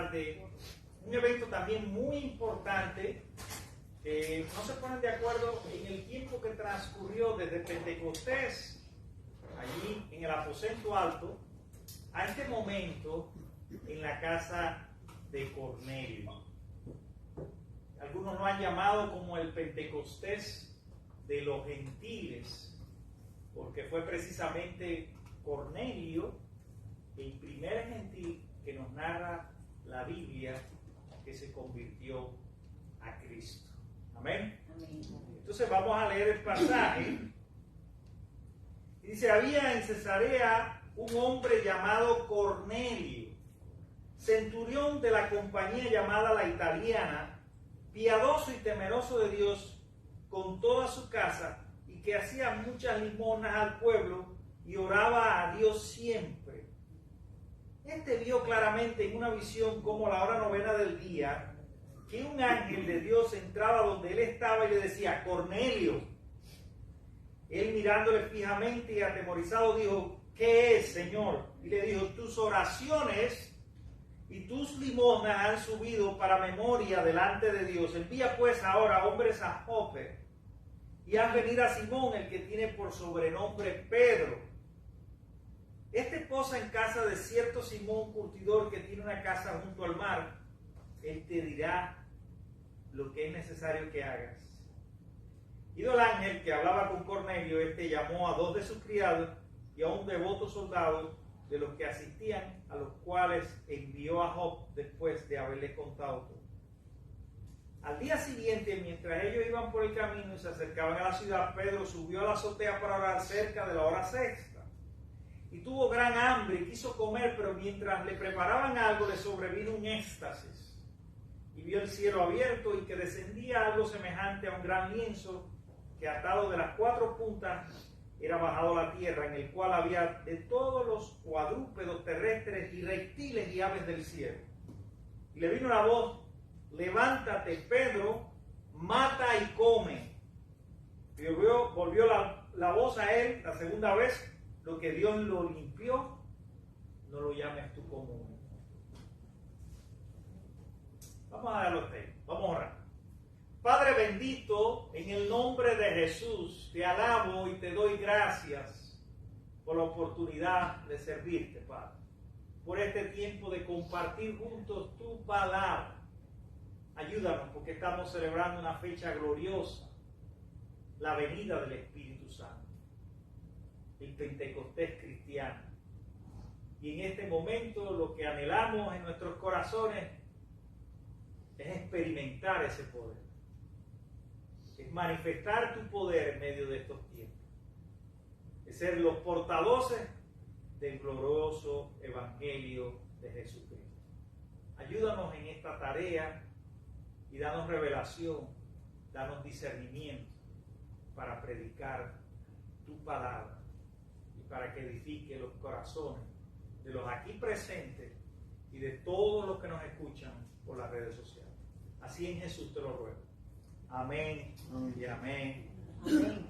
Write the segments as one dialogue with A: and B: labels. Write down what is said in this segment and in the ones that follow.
A: hablar de un evento también muy importante. No se ponen de acuerdo en el tiempo que transcurrió desde Pentecostés, allí en el aposento alto, a este momento en la casa de Cornelio. Algunos lo han llamado como el Pentecostés de los gentiles, porque fue precisamente Cornelio el primer gentil que nos narra la Biblia que se convirtió a Cristo. Amén. Entonces vamos a leer el pasaje. Y dice: había en Cesarea un hombre llamado Cornelio, centurión de la compañía llamada la Italiana, piadoso y temeroso de Dios con toda su casa, y que hacía muchas limosnas al pueblo y oraba a Dios siempre. Este vio claramente en una visión, como a la hora novena del día, que un ángel de Dios entraba donde él estaba y le decía: Cornelio. Él, mirándole fijamente y atemorizado, dijo: ¿qué es, Señor? Y le dijo: tus oraciones y tus limosnas han subido para memoria delante de Dios. Envía pues ahora hombres a Jope y haz venir a Simón, el que tiene por sobrenombre Pedro. Este posa en casa de cierto Simón curtidor, que tiene una casa junto al mar. Él te dirá lo que es necesario que hagas. Ido el ángel que hablaba con Cornelio, este llamó a 2 de sus criados y a un devoto soldado de los que asistían, a los cuales envió a Jope después de haberle contado todo. Al día siguiente, mientras ellos iban por el camino y se acercaban a la ciudad, Pedro subió a la azotea para orar cerca de la hora sexta. Y tuvo gran hambre y quiso comer, pero mientras le preparaban algo, le sobrevino un éxtasis. Y vio el cielo abierto y que descendía algo semejante a un gran lienzo, que atado de las 4 puntas era bajado a la tierra, en el cual había de todos los cuadrúpedos terrestres y reptiles y aves del cielo. Y le vino la voz: levántate, Pedro, mata y come. Y volvió la voz a él la segunda vez: lo que Dios lo limpió, no lo llames tú común. Vamos a darlo a usted. Vamos a orar. Padre bendito, en el nombre de Jesús, te alabo y te doy gracias por la oportunidad de servirte, Padre. Por este tiempo de compartir juntos tu palabra. Ayúdanos, porque estamos celebrando una fecha gloriosa, la venida del Espíritu Santo, el Pentecostés cristiano. Y en este momento lo que anhelamos en nuestros corazones es experimentar ese poder, es manifestar tu poder en medio de estos tiempos, es ser los portavoces del glorioso Evangelio de Jesucristo. Ayúdanos en esta tarea y danos revelación, danos discernimiento para predicar tu palabra y para que edifique los corazones de los aquí presentes y de todos los que nos escuchan por las redes sociales. Así en Jesús te lo ruego. Amén y amén. Amén.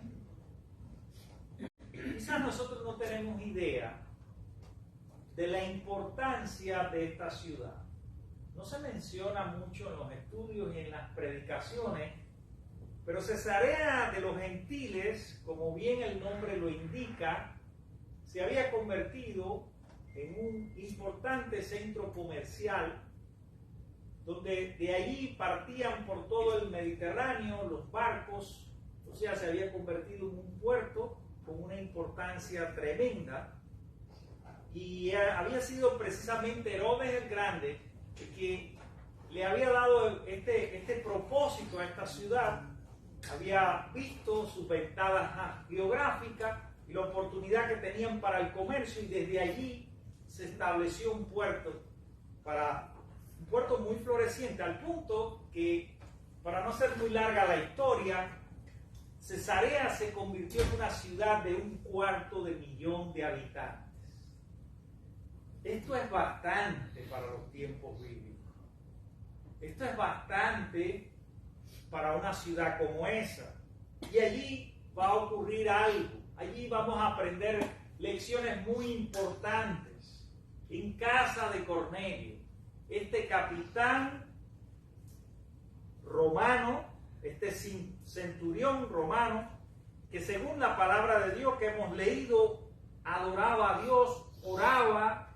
A: Quizás nosotros no tenemos idea de la importancia de esta ciudad. No se menciona mucho en los estudios y en las predicaciones, pero Cesarea de los gentiles, como bien el nombre lo indica, se había convertido en un importante centro comercial, donde de allí partían por todo el Mediterráneo los barcos. O sea, se había convertido en un puerto con una importancia tremenda, y había sido precisamente Herodes el Grande el que le había dado este propósito a esta ciudad. Había visto sus ventajas geográficas y la oportunidad que tenían para el comercio, y desde allí se estableció un puerto muy floreciente, al punto que, para no ser muy larga la historia, Cesarea se convirtió en una ciudad de 250,000 de habitantes. Esto es bastante para los tiempos bíblicos. Esto es bastante para una ciudad como esa. Y allí va a ocurrir algo. Allí vamos a aprender lecciones muy importantes. En casa de Cornelio, este capitán romano, este centurión romano, que según la palabra de Dios que hemos leído, adoraba a Dios, oraba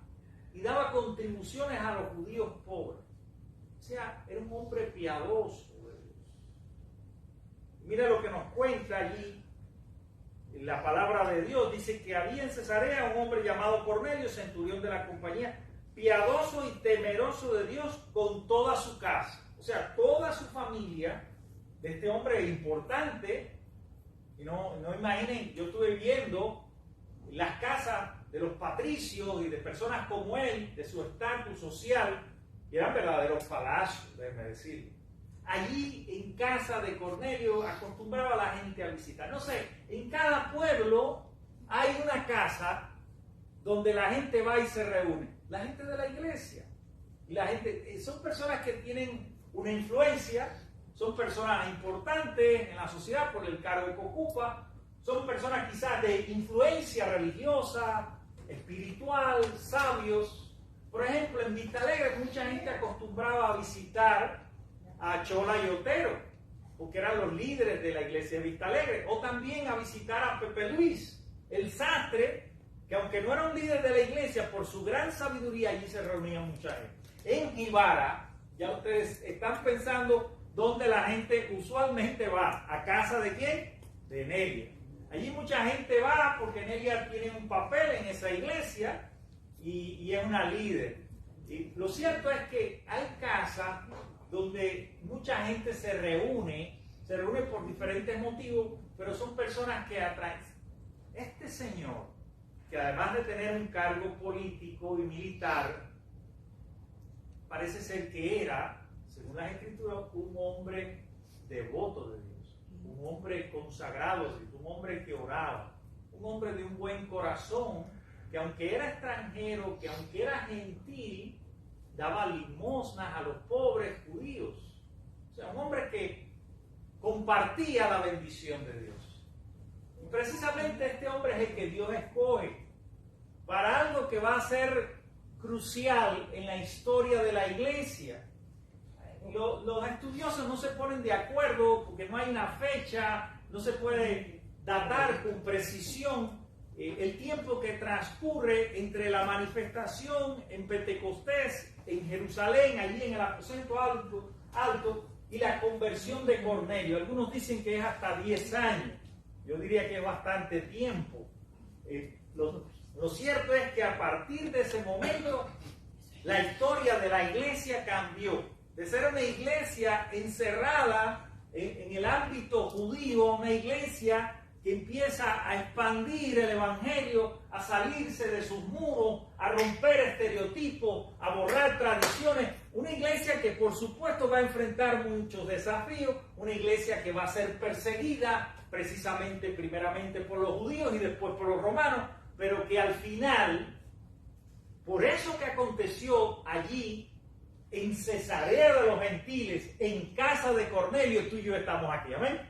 A: y daba contribuciones a los judíos pobres. O sea, era un hombre piadoso de Dios. Mira lo que nos cuenta allí la palabra de Dios. Dice que había en Cesarea un hombre llamado Cornelio, centurión de la compañía, piadoso y temeroso de Dios con toda su casa. O sea, toda su familia de este hombre importante. Y no imaginen, yo estuve viendo las casas de los patricios y de personas como él, de su estatus social, y eran verdaderos palacios, déjeme decir. Allí en casa de Cornelio acostumbraba a la gente a visitar. No sé, en cada pueblo hay una casa donde la gente va y se reúne. La gente de la iglesia. Y la gente, son personas que tienen una influencia, son personas importantes en la sociedad por el cargo que ocupa, son personas quizás de influencia religiosa, espiritual, sabios. Por ejemplo, en Vista Alegre mucha gente acostumbraba a visitar a Chola y Otero, porque eran los líderes de la iglesia de Vista Alegre, o también a visitar a Pepe Luis, el sastre, que aunque no era un líder de la iglesia, por su gran sabiduría allí se reunía mucha gente. En Guibara, ya ustedes están pensando dónde la gente usualmente va. ¿A casa de quién? De Nelia. Allí mucha gente va porque Nelia tiene un papel en esa iglesia y es una líder. Y lo cierto es que hay casas donde mucha gente se reúne por diferentes motivos, pero son personas que atraen. Este señor, que además de tener un cargo político y militar, parece ser que era, según las escrituras, un hombre devoto de Dios, un hombre consagrado, un hombre que oraba, un hombre de un buen corazón, que aunque era extranjero, que aunque era gentil, daba limosnas a los pobres judíos. O sea, un hombre que compartía la bendición de Dios. Y precisamente este hombre es el que Dios escoge para algo que va a ser crucial en la historia de la iglesia. Los estudiosos no se ponen de acuerdo porque no hay una fecha, no se puede datar con precisión el tiempo que transcurre entre la manifestación en Pentecostés, en Jerusalén, allí en el aposento alto, y la conversión de Cornelio. Algunos dicen que es hasta 10 años. Yo diría que es bastante tiempo. Lo cierto es que a partir de ese momento, la historia de la iglesia cambió. De ser una iglesia encerrada en el ámbito judío, una iglesia que empieza a expandir el evangelio, a salirse de sus muros, a romper estereotipos, a borrar tradiciones. Una iglesia que por supuesto va a enfrentar muchos desafíos, una iglesia que va a ser perseguida precisamente primeramente por los judíos y después por los romanos, pero que al final, por eso que aconteció allí, en Cesarea de los Gentiles, en casa de Cornelio, tú y yo estamos aquí, amén.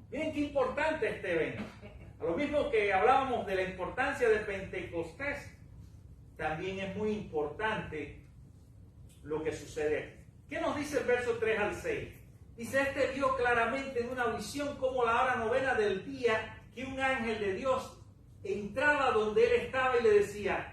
A: Miren qué importante este evento. A lo mismo que hablábamos de la importancia de Pentecostés, también es muy importante lo que sucede aquí. ¿Qué nos dice el verso 3 al 6? Dice, este vio claramente en una visión como la hora novena del día, que un ángel de Dios entraba donde él estaba y le decía,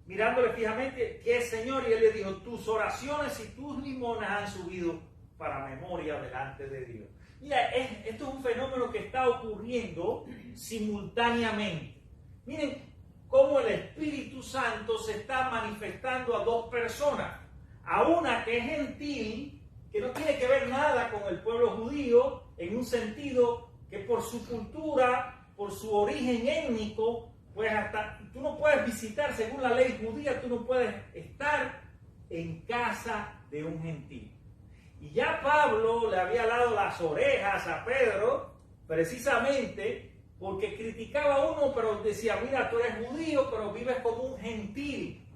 A: mirándole fijamente, ¿qué es, Señor? Y él le dijo, tus oraciones y tus limonas han subido para memoria delante de Dios. Mira, esto es un fenómeno que está ocurriendo simultáneamente. Miren cómo el Espíritu Santo se está manifestando a dos personas. A una que es gentil, que no tiene que ver nada con el pueblo judío, en un sentido que por su cultura, por su origen étnico, pues hasta tú no puedes visitar, según la ley judía, tú no puedes estar en casa de un gentil. Y ya Pablo le había dado las orejas a Pedro, precisamente porque criticaba a uno, pero decía, mira, tú eres judío, pero vives como un gentil.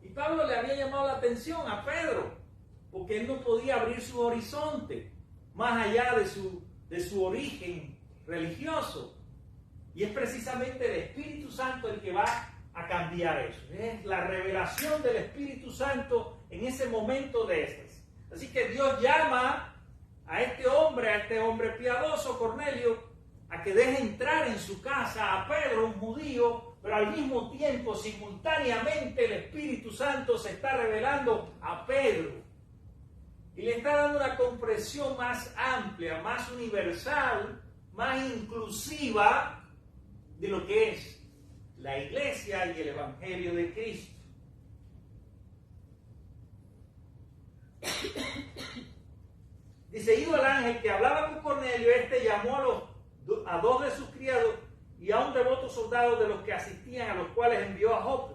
A: Y Pablo le había llamado la atención a Pedro, porque él no podía abrir su horizonte, más allá de su origen religioso. Y es precisamente el Espíritu Santo el que va a a cambiar eso. Es la revelación del Espíritu Santo en ese momento de éxtasis. Así que Dios llama a este hombre piadoso, Cornelio, a que deje entrar en su casa a Pedro, un judío, pero al mismo tiempo, simultáneamente, el Espíritu Santo se está revelando a Pedro y le está dando una comprensión más amplia, más universal, más inclusiva de lo que es la iglesia y el Evangelio de Cristo. Dice, ido el ángel que hablaba con Cornelio, llamó a dos de sus criados y a un devoto soldado de los que asistían, a los cuales envió a Jope,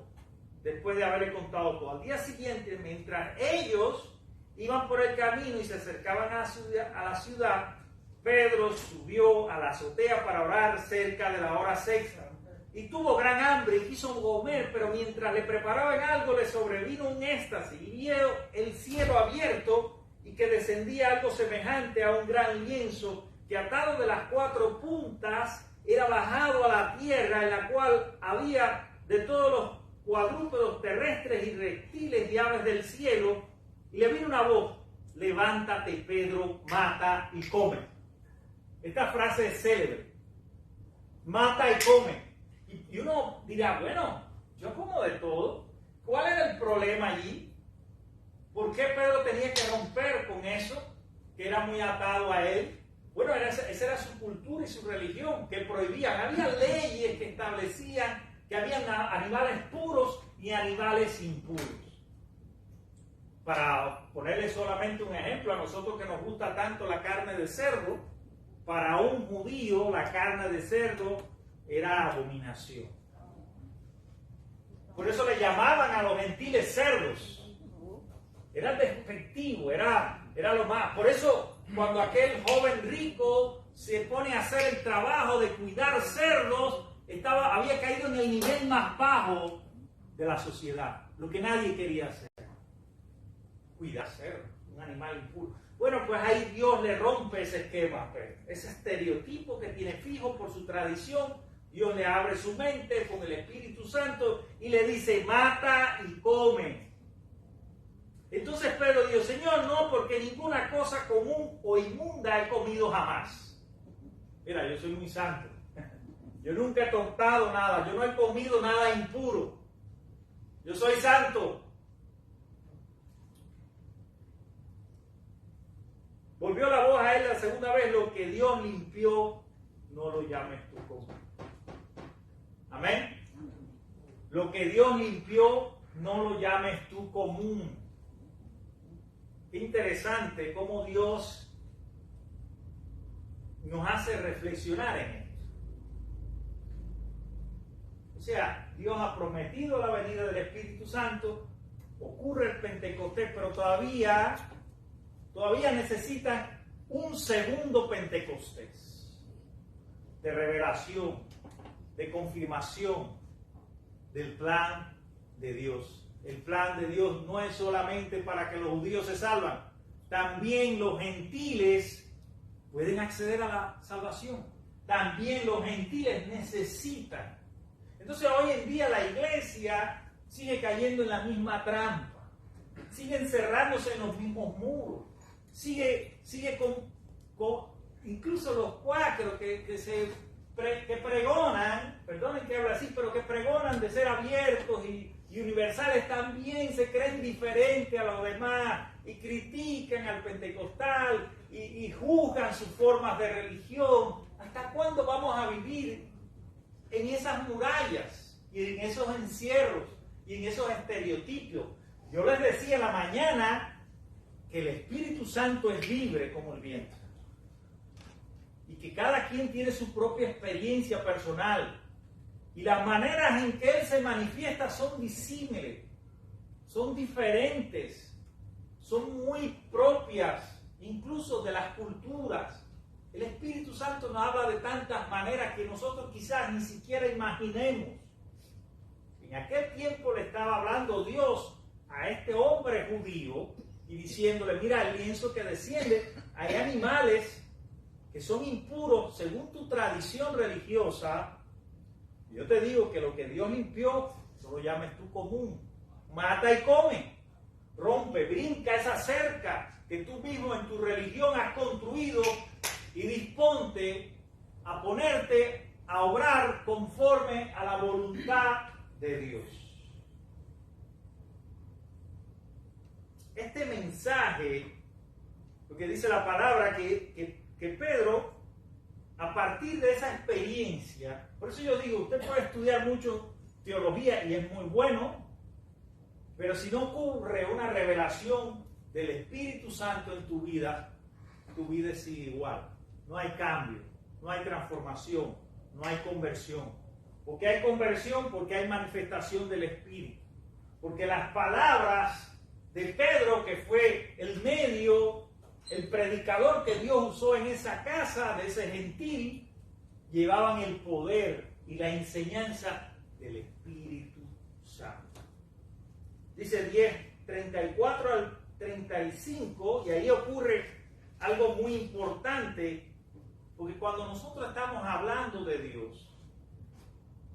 A: después de haberle contado todo. Al día siguiente, mientras ellos iban por el camino y se acercaban a la ciudad, Pedro subió a la azotea para orar cerca de la hora sexta. Y tuvo gran hambre y quiso comer, pero mientras le preparaban algo le sobrevino un éxtasis y vio el cielo abierto y que descendía algo semejante a un gran lienzo que atado de las cuatro puntas era bajado a la tierra, en la cual había de todos los cuadrúpedos terrestres y reptiles y aves del cielo. Y le vino una voz: levántate, Pedro, mata y come. Esta frase es célebre: mata y come. Y uno dirá, bueno, yo como de todo. ¿Cuál era el problema allí? ¿Por qué Pedro tenía que romper con eso, que era muy atado a él? Bueno, esa era su cultura y su religión, que prohibían. Había leyes que establecían que habían animales puros y animales impuros. Para ponerle solamente un ejemplo, a nosotros que nos gusta tanto la carne de cerdo, para un judío la carne de cerdo era abominación. Por eso le llamaban a los gentiles cerdos. Era despectivo, era lo más. Por eso, cuando aquel joven rico se pone a hacer el trabajo de cuidar cerdos, había caído en el nivel más bajo de la sociedad. Lo que nadie quería hacer. Cuidar cerdos, un animal impuro. Bueno, pues ahí Dios le rompe ese esquema, ese estereotipo que tiene fijo por su tradición. Dios le abre su mente con el Espíritu Santo y le dice, mata y come. Entonces Pedro dijo, Señor, no, porque ninguna cosa común o inmunda he comido jamás. Mira, yo soy muy santo. Yo nunca he tocado nada, yo no he comido nada impuro. Yo soy santo. Volvió la voz a él la segunda vez, lo que Dios limpió, no lo llames tú común. Amén. Lo que Dios limpió, no lo llames tú común. Qué interesante cómo Dios nos hace reflexionar en esto. O sea, Dios ha prometido la venida del Espíritu Santo, ocurre el Pentecostés, pero todavía necesitan un segundo Pentecostés de revelación, de confirmación del plan de Dios. El plan de Dios no es solamente para que los judíos se salvan, también los gentiles pueden acceder a la salvación. También los gentiles necesitan. Entonces hoy en día la iglesia sigue cayendo en la misma trampa, sigue encerrándose en los mismos muros, sigue con incluso los cuáqueros que pregonan, perdonen que hable así, pero que pregonan de ser abiertos y universales, también se creen diferentes a los demás y critican al pentecostal y juzgan sus formas de religión. ¿Hasta cuándo vamos a vivir en esas murallas y en esos encierros y en esos estereotipos? Yo les decía en la mañana que el Espíritu Santo es libre como el viento y que cada quien tiene su propia experiencia personal y las maneras en que Él se manifiesta son disímiles, son diferentes, son muy propias incluso de las culturas. El Espíritu Santo nos habla de tantas maneras que nosotros quizás ni siquiera imaginemos. En aquel tiempo le estaba hablando Dios a este hombre judío y diciéndole, mira el lienzo que desciende, hay animales que son impuros según tu tradición religiosa. Yo te digo que lo que Dios limpió, eso lo llames tú común. Mata y come, rompe, brinca esa cerca que tú mismo en tu religión has construido y disponte a ponerte a obrar conforme a la voluntad de Dios. Este mensaje, lo que dice la palabra, que Pedro, a partir de esa experiencia, por eso yo digo, usted puede estudiar mucho teología y es muy bueno, pero si no ocurre una revelación del Espíritu Santo en tu vida sigue igual. No hay cambio, no hay transformación, no hay conversión. ¿Por qué hay conversión? Porque hay manifestación del Espíritu. Porque las palabras de Pedro, que fue el medio, el predicador que Dios usó en esa casa de ese gentil, llevaban el poder y la enseñanza del Espíritu Santo. Dice 10, 34 al 35, y ahí ocurre algo muy importante, porque cuando nosotros estamos hablando de Dios,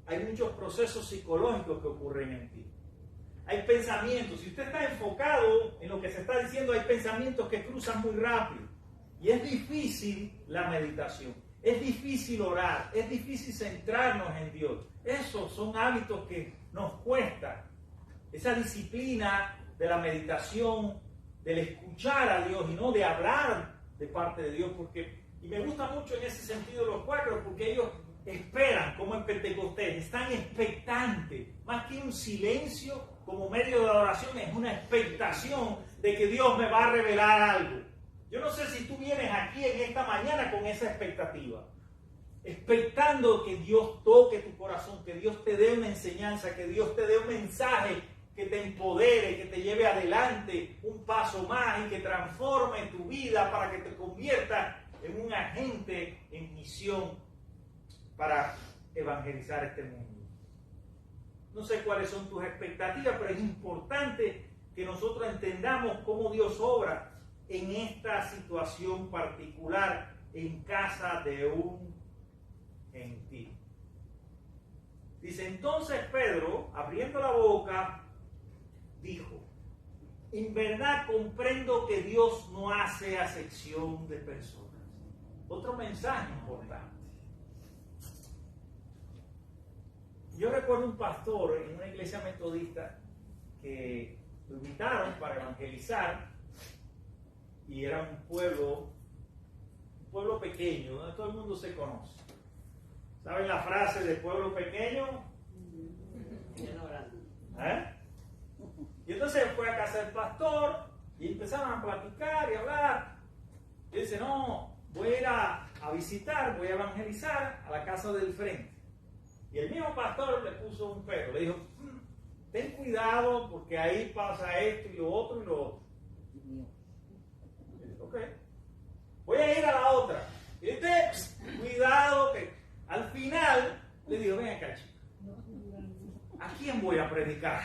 A: hay muchos procesos psicológicos que ocurren en ti. Hay pensamientos, si usted está enfocado en lo que se está diciendo, hay pensamientos que cruzan muy rápido. Y es difícil la meditación, es difícil orar, es difícil centrarnos en Dios. Esos son hábitos que nos cuesta. Esa disciplina de la meditación, del escuchar a Dios y no de hablar de parte de Dios, y me gusta mucho en ese sentido los cuáqueros, porque ellos esperan, como en Pentecostés, están expectantes, más que un silencio como medio de adoración, es una expectación de que Dios me va a revelar algo. Yo no sé si tú vienes aquí en esta mañana con esa expectativa, expectando que Dios toque tu corazón, que Dios te dé una enseñanza, que Dios te dé un mensaje que te empodere, que te lleve adelante un paso más y que transforme tu vida para que te conviertas en un agente en misión para evangelizar este mundo. No sé cuáles son tus expectativas, pero es importante que nosotros entendamos cómo Dios obra en esta situación particular en casa de un gentil. Dice, entonces Pedro, abriendo la boca, dijo, en verdad comprendo que Dios no hace acepción de personas. Otro mensaje importante. Yo recuerdo un pastor en una iglesia metodista que lo invitaron para evangelizar y era un pueblo pequeño, donde todo el mundo se conoce. ¿Saben la frase de pueblo pequeño? ¿Eh? Y entonces fue a casa del pastor y empezaron a platicar y hablar. Y dice, no, voy a ir a visitar, voy a evangelizar a la casa del frente. Y el mismo pastor le puso un pero, le dijo, ten cuidado porque ahí pasa esto y lo otro y lo otro. Y dice, ok, voy a ir a la otra. Y dice, cuidado que al final le digo, ven acá chico, ¿a quién voy a predicar?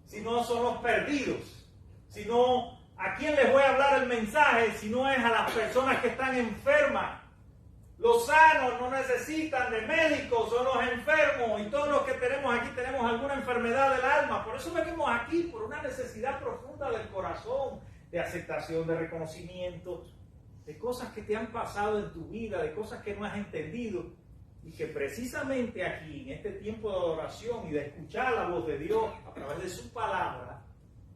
A: Si no son los perdidos, si no, ¿a quién les voy a hablar el mensaje si no es a las personas que están enfermas? Los sanos no necesitan de médicos, son los enfermos, y todos los que tenemos aquí tenemos alguna enfermedad del alma. Por eso venimos aquí, por una necesidad profunda del corazón, de aceptación, de reconocimiento, de cosas que te han pasado en tu vida, de cosas que no has entendido, y que precisamente aquí, en este tiempo de adoración y de escuchar la voz de Dios a través de su palabra,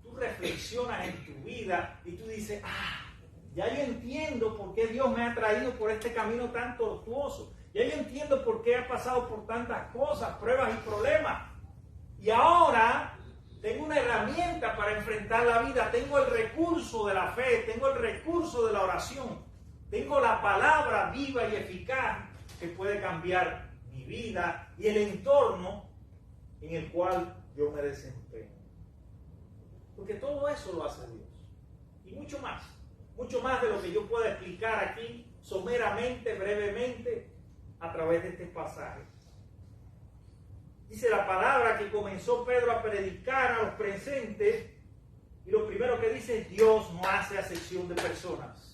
A: tú reflexionas en tu vida y tú dices, ya yo entiendo por qué Dios me ha traído por este camino tan tortuoso. Ya yo entiendo por qué he pasado por tantas cosas, pruebas y problemas. Y ahora tengo una herramienta para enfrentar la vida. Tengo el recurso de la fe, tengo el recurso de la oración. Tengo la palabra viva y eficaz que puede cambiar mi vida y el entorno en el cual yo me desempeño. Porque todo eso lo hace Dios. Y mucho más de lo que yo pueda explicar aquí someramente, brevemente, a través de este pasaje. Dice la palabra que comenzó Pedro a predicar a los presentes, y lo primero que dice es: Dios no hace acepción de personas.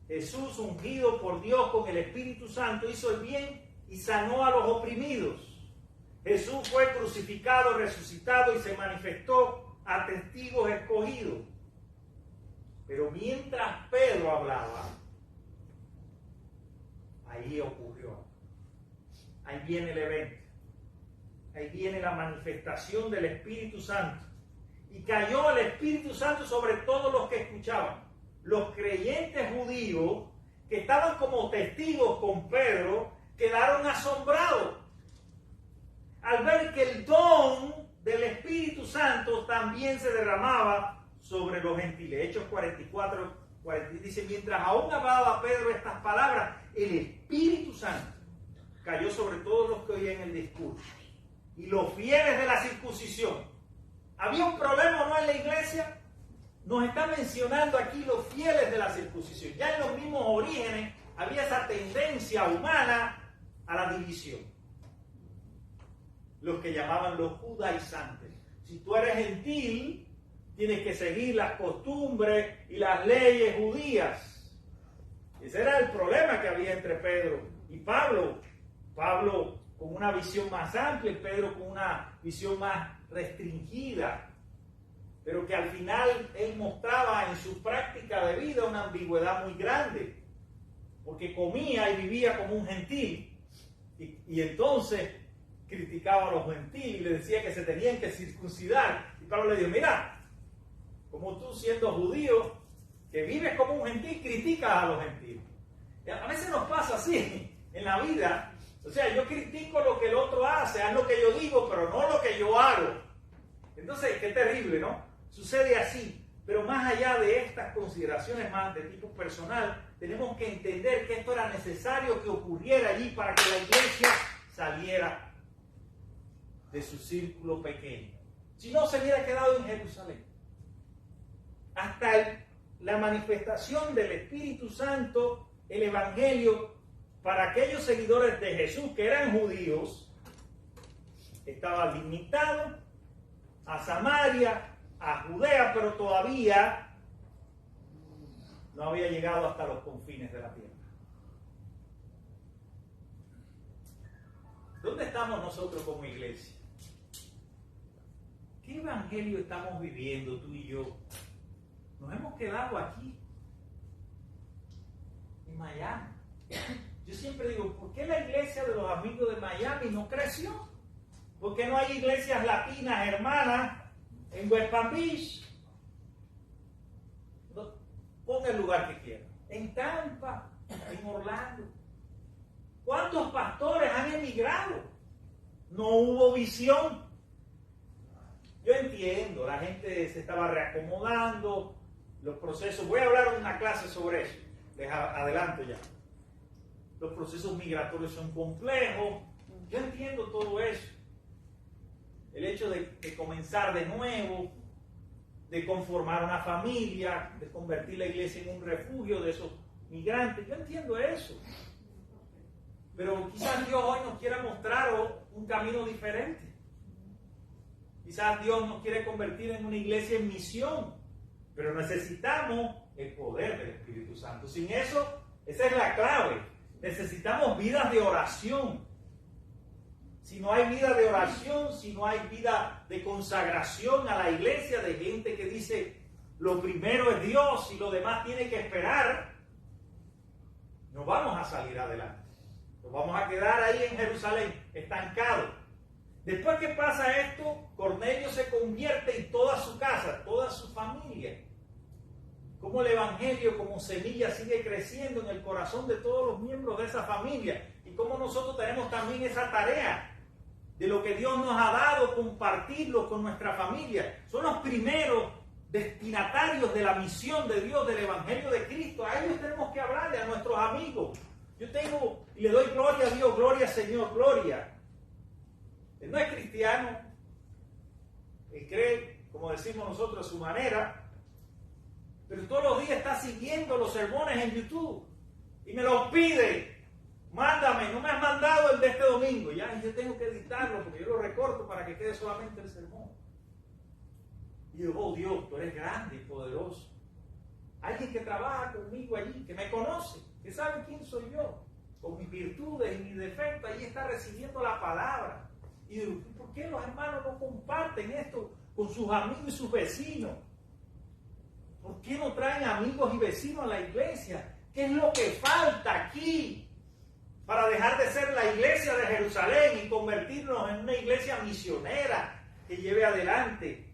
A: Jesús, ungido por Dios con el Espíritu Santo, hizo el bien y sanó a los oprimidos. Jesús fue crucificado, resucitado y se manifestó a testigos escogidos. Pero mientras Pedro hablaba, ahí ocurrió. Ahí viene el evento. Ahí viene la manifestación del Espíritu Santo. Y cayó el Espíritu Santo sobre todos los que escuchaban. Los creyentes judíos que estaban como testigos con Pedro quedaron asombrados al ver que el don del Espíritu Santo también se derramaba sobre los gentiles. Hechos 44, dice, mientras aún hablaba Pedro estas palabras, el Espíritu Santo cayó sobre todos los que oían el discurso. Y los fieles de la circuncisión. ¿Había un problema o no en la iglesia? Nos está mencionando aquí los fieles de la circuncisión. Ya en los mismos orígenes había esa tendencia humana a la división. Los que llamaban los judaizantes. Si tú eres gentil, tienes que seguir las costumbres y las leyes judías. Ese era el problema que había entre Pedro y Pablo. Pablo con una visión más amplia y Pedro con una visión más restringida. Pero que al final él mostraba en su práctica de vida una ambigüedad muy grande. Porque comía y vivía como un gentil. Y entonces criticaba a los gentiles y le decía que se tenían que circuncidar. Y Pablo le dijo, mira, como tú siendo judío, que vives como un gentil, criticas a los gentiles. Y a veces nos pasa así en la vida. O sea, yo critico lo que el otro hace, haz lo que yo digo, pero no lo que yo hago. Entonces, qué terrible, ¿no? Sucede así. Pero más allá de estas consideraciones más de tipo personal, tenemos que entender que esto era necesario que ocurriera allí para que la iglesia saliera de su círculo pequeño. Si no, se hubiera quedado en Jerusalén. Hasta la manifestación del Espíritu Santo, el Evangelio, para aquellos seguidores de Jesús que eran judíos, estaba limitado a Samaria, a Judea, pero todavía no había llegado hasta los confines de la tierra. ¿Dónde estamos nosotros como iglesia? ¿Qué evangelio estamos viviendo tú y yo? Nos hemos quedado aquí, en Miami. Yo siempre digo, ¿por qué la iglesia de los amigos de Miami no creció? ¿Por qué no hay iglesias latinas hermanas en West Palm Beach? Ponga el lugar que quiera. En Tampa, en Orlando. ¿Cuántos pastores han emigrado? No hubo visión. Yo entiendo, la gente se estaba reacomodando, los procesos. Voy a hablar de una clase sobre eso. Les adelanto ya. Los procesos migratorios son complejos. Yo entiendo todo eso. El hecho de comenzar de nuevo, de conformar una familia, de convertir la iglesia en un refugio de esos migrantes. Yo entiendo eso. Pero quizás Dios hoy nos quiera mostrar un camino diferente. Quizás Dios nos quiere convertir en una iglesia en misión. Pero necesitamos el poder del Espíritu Santo. Sin eso, esa es la clave. Necesitamos vidas de oración. Si no hay vida de oración, si no hay vida de consagración a la iglesia, de gente que dice lo primero es Dios y lo demás tiene que esperar, no vamos a salir adelante. Nos vamos a quedar ahí en Jerusalén, estancados. Después que pasa esto, Cornelio se convierte en toda su casa, toda su familia. Cómo el Evangelio como semilla sigue creciendo en el corazón de todos los miembros de esa familia. Y cómo nosotros tenemos también esa tarea de lo que Dios nos ha dado, compartirlo con nuestra familia. Son los primeros destinatarios de la misión de Dios, del Evangelio de Cristo. A ellos tenemos que hablarle, a nuestros amigos. Yo tengo, y le doy gloria a Dios, gloria Señor, gloria. Él no es cristiano. Él cree, como decimos nosotros, a su manera. Pero todos los días está siguiendo los sermones en YouTube. Y me los pide. Mándame, no me has mandado el de este domingo. Ya, yo tengo que editarlo porque yo lo recorto para que quede solamente el sermón. Y yo, oh Dios, tú eres grande y poderoso. Alguien que trabaja conmigo allí, que me conoce, que sabe quién soy yo, con mis virtudes y mis defectos, allí está recibiendo la palabra. Y digo, ¿por qué los hermanos no comparten esto con sus amigos y sus vecinos? ¿Por qué no traen amigos y vecinos a la iglesia? ¿Qué es lo que falta aquí para dejar de ser la iglesia de Jerusalén y convertirnos en una iglesia misionera que lleve adelante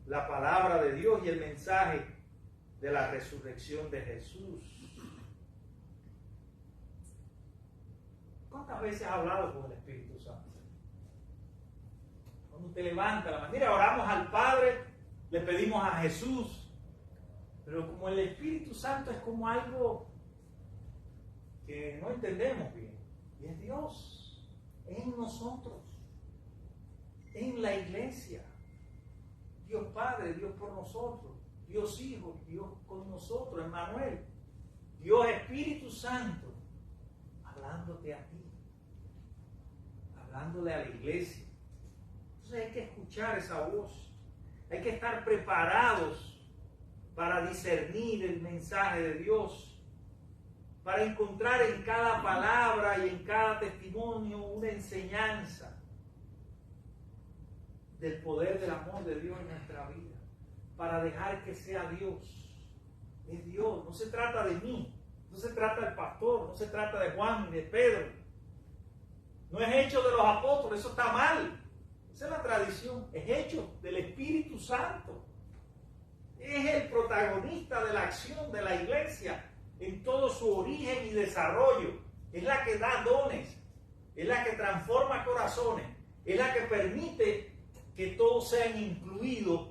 A: la palabra de Dios y el mensaje de la resurrección de Jesús? ¿Cuántas veces has hablado con el Espíritu Santo? Cuando te levanta la mano, mira, oramos al Padre, le pedimos a Jesús, pero como el Espíritu Santo es como algo que no entendemos bien, y es Dios en nosotros, en la iglesia. Dios Padre, Dios por nosotros, Dios Hijo, Dios con nosotros, Emmanuel, Dios Espíritu Santo, hablándote a ti, hablándole a la iglesia. Entonces hay que escuchar esa voz, hay que estar preparados para discernir el mensaje de Dios, para encontrar en cada palabra y en cada testimonio una enseñanza del poder del amor de Dios en nuestra vida, para dejar que sea Dios. Es Dios, no se trata de mí, no se trata del pastor, no se trata de Juan ni de Pedro, no es hecho de los apóstoles, eso está mal, esa es la tradición, es hecho del Espíritu Santo. Es el protagonista de la acción de la iglesia en todo su origen y desarrollo. Es la que da dones, es la que transforma corazones, es la que permite que todos sean incluidos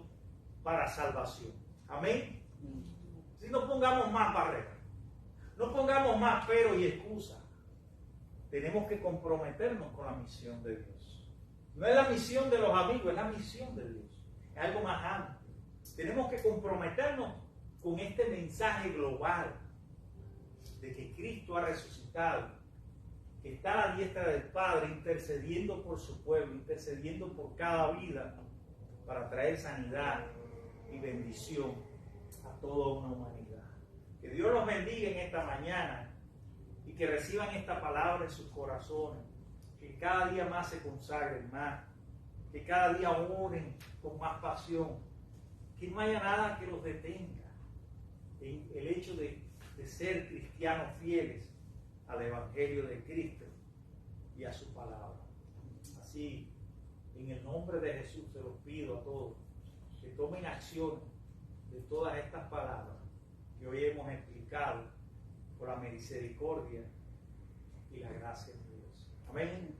A: para salvación. Amén. Si no pongamos más barreras, no pongamos más pero y excusas. Tenemos que comprometernos con la misión de Dios. No es la misión de los amigos, es la misión de Dios. Es algo más amplio. Tenemos que comprometernos con este mensaje global de que Cristo ha resucitado, que está a la diestra del Padre intercediendo por su pueblo, intercediendo por cada vida para traer sanidad y bendición a toda una humanidad. Que Dios los bendiga en esta mañana y que reciban esta palabra en sus corazones, que cada día más se consagren más, que cada día oren con más pasión, que no haya nada que los detenga en el hecho de ser cristianos fieles al Evangelio de Cristo y a su palabra. Así, en el nombre de Jesús se los pido a todos que tomen acción de todas estas palabras que hoy hemos explicado por la misericordia y la gracia de Dios. Amén.